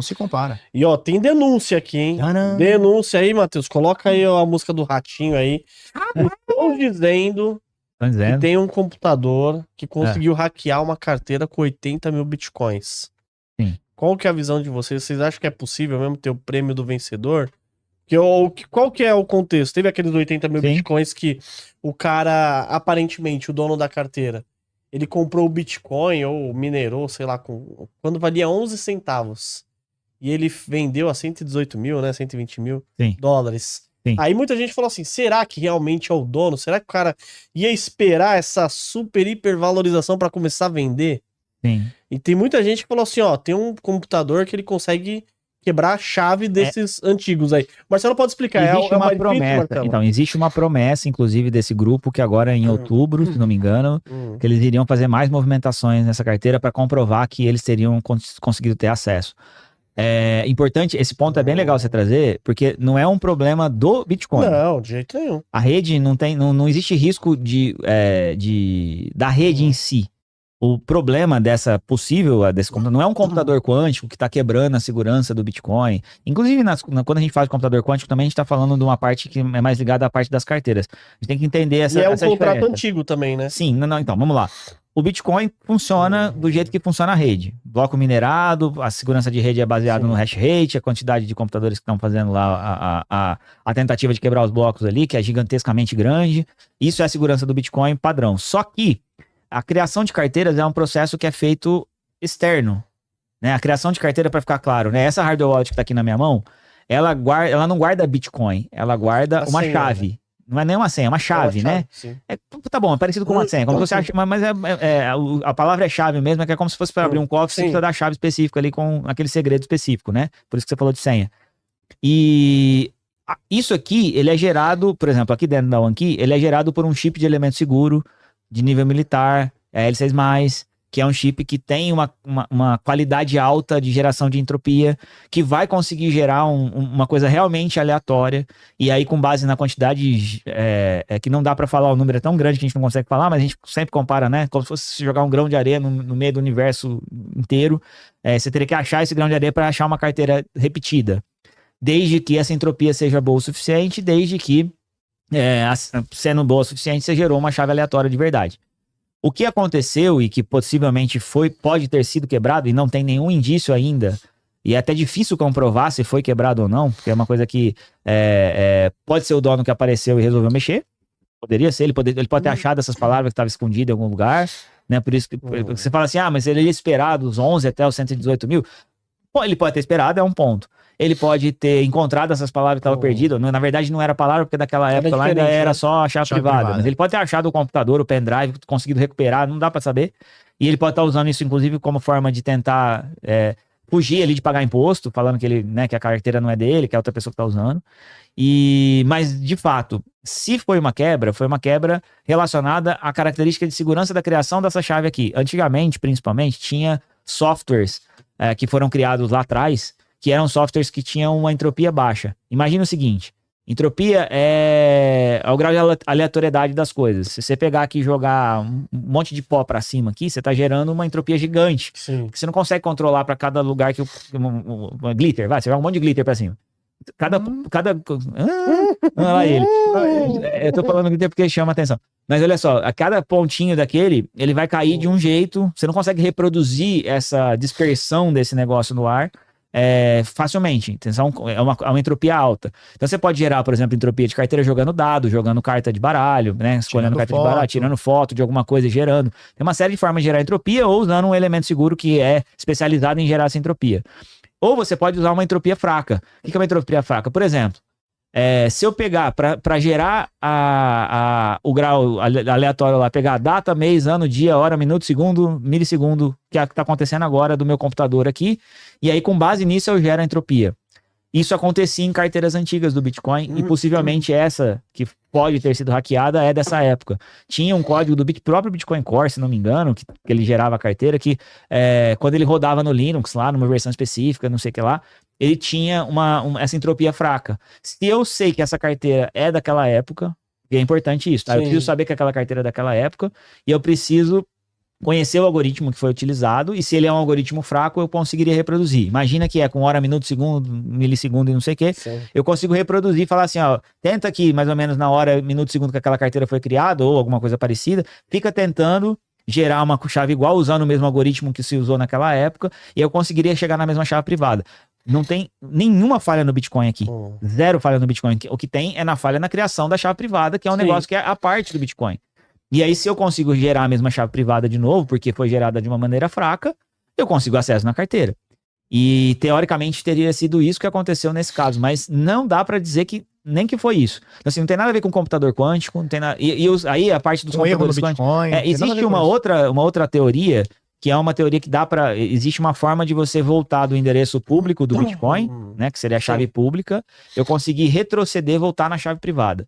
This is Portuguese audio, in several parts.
Não se compara. E ó, tem denúncia aqui, hein? Tcharam. Denúncia aí, Matheus. Coloca aí a música do Ratinho aí. Estão dizendo Tô que dizendo. tem um computador que conseguiu hackear uma carteira com 80 mil bitcoins. Sim. Qual que é a visão de vocês? Vocês acham que é possível mesmo ter o prêmio do vencedor? Qual que é o contexto? Teve aqueles 80 mil Sim. bitcoins que o cara, aparentemente, o dono da carteira, ele comprou o Bitcoin ou minerou, sei lá, quando valia 11 centavos. E ele vendeu a 118 mil, né? 120 mil Sim. dólares. Sim. Aí muita gente falou assim, será que realmente é o dono? Será que o cara ia esperar essa super hiper valorização para começar a vender? Sim. E tem muita gente que falou assim, ó, tem um computador que ele consegue quebrar a chave desses antigos aí. Marcelo pode explicar. Existe uma mais difícil, promessa. Marcelo? Então, existe uma promessa, inclusive, desse grupo, que agora em outubro, se não me engano, que eles iriam fazer mais movimentações nessa carteira para comprovar que eles teriam conseguido ter acesso. É importante, esse ponto é bem legal você trazer, porque não é um problema do Bitcoin. Não, de jeito nenhum. A rede não existe risco da rede em si. O problema desse computador não é um computador quântico que está quebrando a segurança do Bitcoin. Inclusive, quando a gente fala de computador quântico, também a gente está falando de uma parte que é mais ligada à parte das carteiras. A gente tem que entender essa diferença. E é um contrato diferença. antigo também, né? Sim, então, vamos lá. O Bitcoin funciona do jeito que funciona a rede. Bloco minerado, a segurança de rede é baseada no hash rate, a quantidade de computadores que estão fazendo lá a tentativa de quebrar os blocos ali, que é gigantescamente grande. Isso é a segurança do Bitcoin padrão. Só que a criação de carteiras é um processo que é feito externo, né? A criação de carteira, para ficar claro, né? Essa hardware wallet que está aqui na minha mão, ela não guarda Bitcoin, ela guarda uma chave. Né? Não é nem uma senha, é uma chave, né? Tá bom, é parecido com uma senha. Como você acha, mas a palavra é chave mesmo, é que é como se fosse para abrir um cofre, você precisa dar chave específica ali com aquele segredo específico, né? Por isso que você falou de senha. E isso aqui, ele é gerado, por exemplo, aqui dentro da OneKey, ele é gerado por um chip de elemento seguro de nível militar, L6+, que é um chip que tem uma qualidade alta de geração de entropia, que vai conseguir gerar uma coisa realmente aleatória, e aí com base na quantidade, que não dá para falar, o número é tão grande que a gente não consegue falar, mas a gente sempre compara, né, como se fosse jogar um grão de areia no meio do universo inteiro, você teria que achar esse grão de areia para achar uma carteira repetida, desde que essa entropia seja boa o suficiente, desde que sendo boa o suficiente, você gerou uma chave aleatória de verdade. O que aconteceu e que possivelmente pode ter sido quebrado e não tem nenhum indício ainda, e é até difícil comprovar se foi quebrado ou não, porque é uma coisa que pode ser o dono que apareceu e resolveu mexer, poderia ser, ele pode ter achado essas palavras que estavam escondidas em algum lugar, né? Por isso que você fala assim, mas ele ia esperar dos 11 até os 118 mil. Bom, ele pode ter esperado, é um ponto. Ele pode ter encontrado essas palavras que estavam perdidas. Na verdade, não era palavra, porque daquela época lá ainda era só a chave privada. Mas ele pode ter achado o computador, o pendrive, conseguido recuperar, não dá pra saber. E ele pode estar usando isso, inclusive, como forma de tentar fugir ali de pagar imposto, falando que ele, né, que a carteira não é dele, que é outra pessoa que está usando. Mas, de fato, se foi uma quebra relacionada à característica de segurança da criação dessa chave aqui. Antigamente, principalmente, tinha softwares que foram criados lá atrás, que eram softwares que tinham uma entropia baixa. Imagina o seguinte, entropia é o grau de aleatoriedade das coisas. Se você pegar aqui e jogar um monte de pó para cima aqui, você está gerando uma entropia gigante. Sim. Que você não consegue controlar para cada lugar que glitter, você joga um monte de glitter para cima. Lá ele. Eu tô falando glitter porque chama atenção. Mas olha só, a cada pontinho daquele, ele vai cair de um jeito, você não consegue reproduzir essa dispersão desse negócio no ar facilmente. Então, é uma entropia alta. Então você pode gerar, por exemplo, entropia de carteira jogando dado, jogando carta de baralho, né? Escolhendo carta de baralho, tirando foto de alguma coisa e gerando. Tem uma série de formas de gerar entropia ou usando um elemento seguro que é especializado em gerar essa entropia. Ou você pode usar uma entropia fraca. O que é uma entropia fraca? Por exemplo, se eu pegar para gerar o grau aleatório lá, pegar a data, mês, ano, dia, hora, minuto, segundo, milissegundo, que é o que está acontecendo agora do meu computador aqui, e aí com base nisso eu gero a entropia. Isso acontecia em carteiras antigas do Bitcoin e possivelmente essa que pode ter sido hackeada é dessa época. Tinha um código do próprio Bitcoin Core, se não me engano, que ele gerava a carteira, que quando ele rodava no Linux, lá numa versão específica, não sei o que lá, ele tinha essa entropia fraca. Se eu sei que essa carteira é daquela época, e é importante isso, tá? Eu preciso saber que aquela carteira é daquela época, e eu preciso conhecer o algoritmo que foi utilizado, e se ele é um algoritmo fraco, eu conseguiria reproduzir. Imagina que é com hora, minuto, segundo, milissegundo e não sei o quê. Sim. Eu consigo reproduzir e falar assim, ó, tenta aqui mais ou menos na hora, minuto, segundo que aquela carteira foi criada, ou alguma coisa parecida, fica tentando gerar uma chave igual, usando o mesmo algoritmo que se usou naquela época, e eu conseguiria chegar na mesma chave privada. Não tem nenhuma falha no Bitcoin aqui. Zero falha no Bitcoin. O que tem é na falha na criação da chave privada, que é um Sim. negócio que é a parte do Bitcoin. E aí, se eu consigo gerar a mesma chave privada de novo, porque foi gerada de uma maneira fraca, eu consigo acesso na carteira. E, teoricamente, teria sido isso que aconteceu nesse caso. Mas não dá para dizer que nem que foi isso. Então, assim, não tem nada a ver com computador quântico, não tem nada... aí, a parte dos Um erro no computadores quânticos... Bitcoin. não tem nada a existe ver com isso. uma outra teoria, que é uma teoria que dá para... Existe uma forma de você voltar do endereço público do Bitcoin, né, que seria a chave pública, eu conseguir retroceder e voltar na chave privada.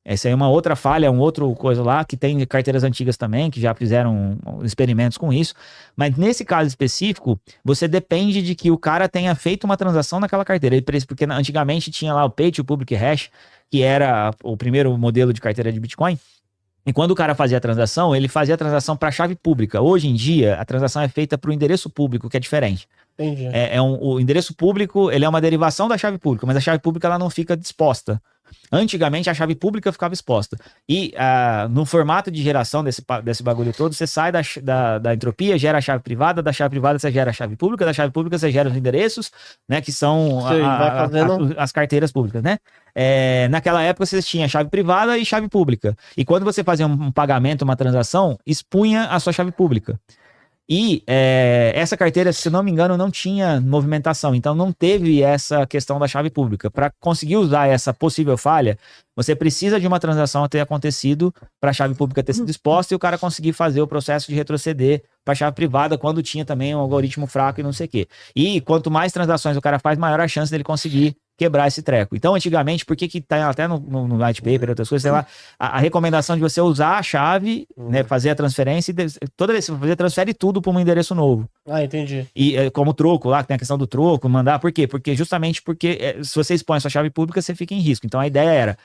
Essa aí é uma outra falha, um outro coisa lá, que tem carteiras antigas também, que já fizeram experimentos com isso. Mas nesse caso específico, você depende de que o cara tenha feito uma transação naquela carteira. Porque antigamente tinha lá o Pay to Public Hash, que era o primeiro modelo de carteira de Bitcoin. E quando o cara fazia a transação, ele fazia a transação para a chave pública. Hoje em dia, a transação é feita para o endereço público, que é diferente. Entendi. O endereço público, ele é uma derivação da chave pública, mas a chave pública ela não fica disposta. Antigamente, a chave pública ficava exposta. E no formato de geração desse bagulho todo, você sai da entropia, gera a chave privada, da chave privada você gera a chave pública, da chave pública você gera os endereços, né, que são Sei, vai fazendo- as carteiras públicas, né? Naquela época, você tinha chave privada e chave pública. E quando você fazia um pagamento, uma transação, expunha a sua chave pública. E essa carteira, se não me engano, não tinha movimentação, então não teve essa questão da chave pública. Para conseguir usar essa possível falha, você precisa de uma transação ter acontecido para a chave pública ter sido exposta e o cara conseguir fazer o processo de retroceder para a chave privada quando tinha também um algoritmo fraco e não sei o quê. E quanto mais transações o cara faz, maior a chance dele conseguir quebrar esse treco. Então, antigamente, por que tá até no white paper, outras coisas, sei lá, a recomendação de você usar a chave, né, fazer a transferência, e toda vez que você fazer, transfere tudo para um endereço novo. Ah, entendi. E como troco lá, que tem a questão do troco, mandar, por quê? Porque justamente se você expõe a sua chave pública, você fica em risco. Então, a ideia era,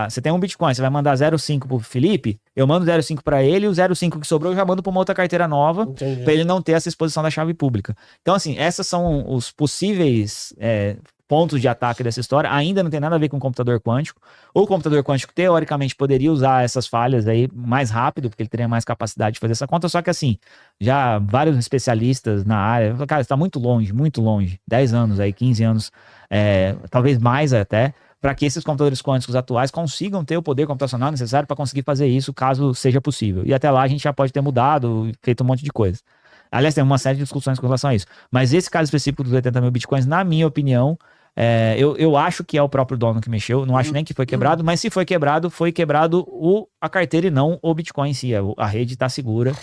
você tem um Bitcoin, você vai mandar 0,5 pro Felipe, eu mando 0,5 para ele, e o 0,5 que sobrou eu já mando para uma outra carteira nova, Entendi. para ele não ter essa exposição da chave pública. Então, assim, essas são os possíveis pontos de ataque dessa história. Ainda não tem nada a ver com o computador quântico. O computador quântico, teoricamente, poderia usar essas falhas aí mais rápido, porque ele teria mais capacidade de fazer essa conta, só que assim, já vários especialistas na área, cara, está muito longe, 10 anos aí, 15 anos, talvez mais até, para que esses computadores quânticos atuais consigam ter o poder computacional necessário para conseguir fazer isso, caso seja possível. E até lá a gente já pode ter mudado, feito um monte de coisa. Aliás, tem uma série de discussões com relação a isso. Mas esse caso específico dos 80 mil bitcoins, na minha opinião, eu acho que é o próprio dono que mexeu. Não acho nem que foi quebrado, mas se foi quebrado a carteira e não o Bitcoin em si. A rede está segura.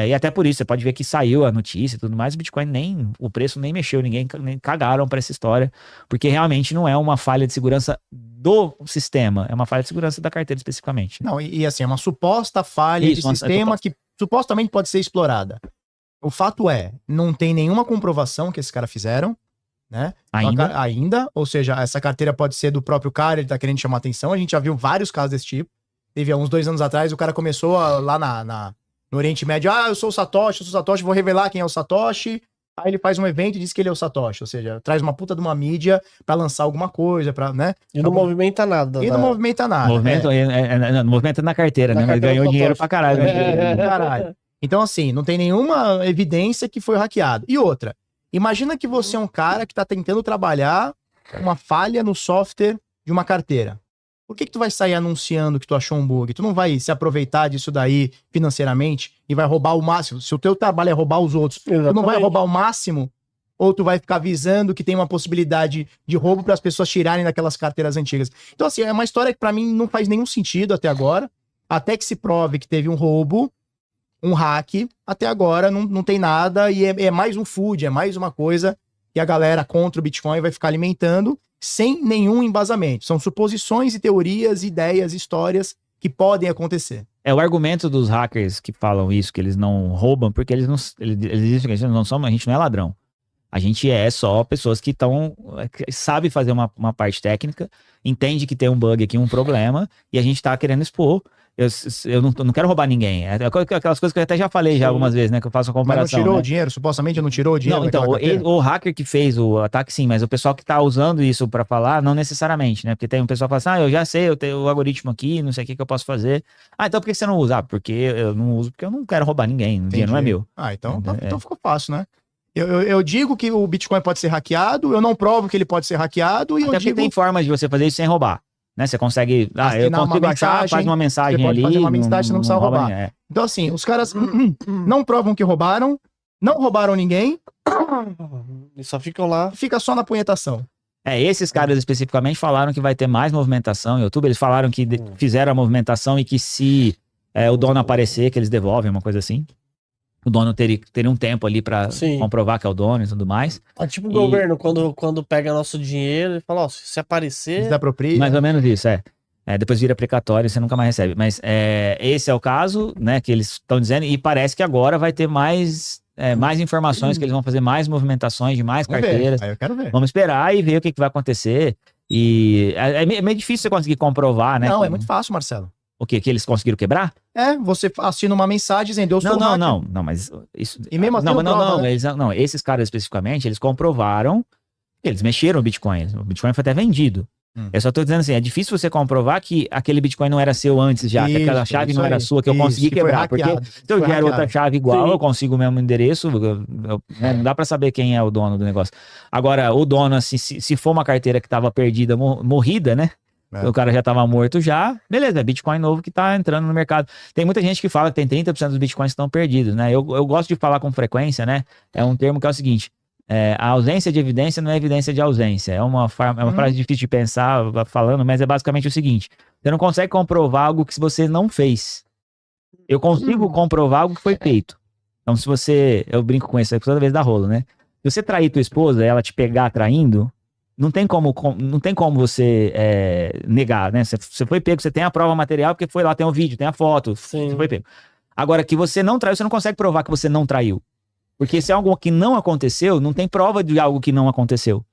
E até por isso, você pode ver que saiu a notícia e tudo mais, o Bitcoin o preço nem mexeu, nem cagaram para essa história, porque realmente não é uma falha de segurança do sistema, é uma falha de segurança da carteira especificamente. Não, e assim, é uma suposta falha de sistema que supostamente pode ser explorada. O fato não tem nenhuma comprovação que esses caras fizeram, né? Ainda, ou seja, essa carteira pode ser do próprio cara, ele tá querendo chamar atenção, a gente já viu vários casos desse tipo. Teve há uns 2 anos atrás, o cara começou lá no Oriente Médio, eu sou o Satoshi, vou revelar quem é o Satoshi. Aí ele faz um evento e diz que ele é o Satoshi, ou seja, traz uma puta de uma mídia pra lançar alguma coisa, né? E não movimenta nada. E não movimenta nada. Movimenta na carteira, né? Mas ganhou dinheiro pra caralho. Caralho. Então, assim, não tem nenhuma evidência que foi hackeado. E outra, imagina que você é um cara que tá tentando trabalhar uma falha no software de uma carteira. Por que tu vai sair anunciando que tu achou um bug? Tu não vai se aproveitar disso daí financeiramente e vai roubar o máximo? Se o teu trabalho é roubar os outros, Exatamente. tu não vai roubar o máximo? Ou tu vai ficar avisando que tem uma possibilidade de roubo para as pessoas tirarem daquelas carteiras antigas? Então, assim, é uma história que para mim não faz nenhum sentido até agora. Até que se prove que teve um roubo, um hack, até agora não tem nada e é mais um food, é mais uma coisa que a galera contra o Bitcoin vai ficar alimentando sem nenhum embasamento. São suposições e teorias, ideias, histórias que podem acontecer. O argumento dos hackers que falam isso, que eles não roubam, porque eles dizem que a gente não é ladrão. A gente é só pessoas que sabe fazer uma parte técnica, entende que tem um bug aqui, um problema, e a gente tá querendo expor. eu não quero roubar ninguém. É aquelas coisas que eu até já falei já algumas vezes, né? Que eu faço uma comparação. Mas não tirou né? o dinheiro? Supostamente não tirou o dinheiro? Não, então, o hacker que fez o ataque, sim, mas o pessoal que tá usando isso pra falar, não necessariamente, né? Porque tem um pessoal que fala assim, eu já sei, eu tenho o algoritmo aqui, não sei o que eu posso fazer. Então por que você não usa? Porque eu não uso, porque eu não quero roubar ninguém, o dinheiro não é meu. Então ficou fácil, né? Eu digo que o Bitcoin pode ser hackeado, eu não provo que ele pode ser hackeado, e Até eu digo... tem formas de você fazer isso sem roubar. Né? Você consegue. Eu consigo achar, faz uma mensagem você ali. Fazer uma mensagem, você não precisa roubar. Ninguém, Então, assim, os caras não provam que roubaram, não roubaram ninguém. E só ficam lá. Fica só na punhetação. Esses caras especificamente falaram que vai ter mais movimentação no YouTube. Eles falaram que fizeram a movimentação e que se o dono aparecer, que eles devolvem, uma coisa assim. O dono teria um tempo ali pra comprovar que é o dono e tudo mais. Tipo o governo, quando pega nosso dinheiro, ele fala, se aparecer... Desapropria. Mais ou menos isso, depois vira precatório e você nunca mais recebe. Mas esse é o caso, né, que eles estão dizendo. E parece que agora vai ter mais informações, que eles vão fazer mais movimentações de mais carteiras. Aí eu quero ver. Vamos esperar e ver o que vai acontecer. E é meio difícil você conseguir comprovar, né? Não, é muito fácil, Marcelo. O quê? Que eles conseguiram quebrar? Você assina uma mensagem dizendo, eu sou hacker. Não, mas isso... E mesmo assim esses caras especificamente, eles comprovaram que eles mexeram o Bitcoin. O Bitcoin foi até vendido. Eu só tô dizendo assim, é difícil você comprovar que aquele Bitcoin não era seu antes já, que aquela chave não era sua, que eu consegui quebrar. Porque se eu gero outra chave igual, eu consigo o mesmo endereço, não dá pra saber quem é o dono do negócio. Agora, o dono, assim, se for uma carteira que tava perdida, morrida, né? O cara já tava morto já, beleza, é Bitcoin novo que tá entrando no mercado. Tem muita gente que fala que tem 30% dos Bitcoins que estão perdidos, né? Eu gosto de falar com frequência, né? É um termo que é o seguinte, a ausência de evidência não é evidência de ausência. É uma frase difícil de pensar falando, mas é basicamente o seguinte, você não consegue comprovar algo que você não fez. Eu consigo comprovar algo que foi feito. Então eu brinco com isso toda vez da rolo, né? Se você trair tua esposa e ela te pegar traindo, não tem como você negar, né? Você foi pego, você tem a prova material, porque foi lá, tem o vídeo, tem a foto, você foi pego. Agora, que você não traiu, você não consegue provar que você não traiu. Porque se é algo que não aconteceu, não tem prova de algo que não aconteceu.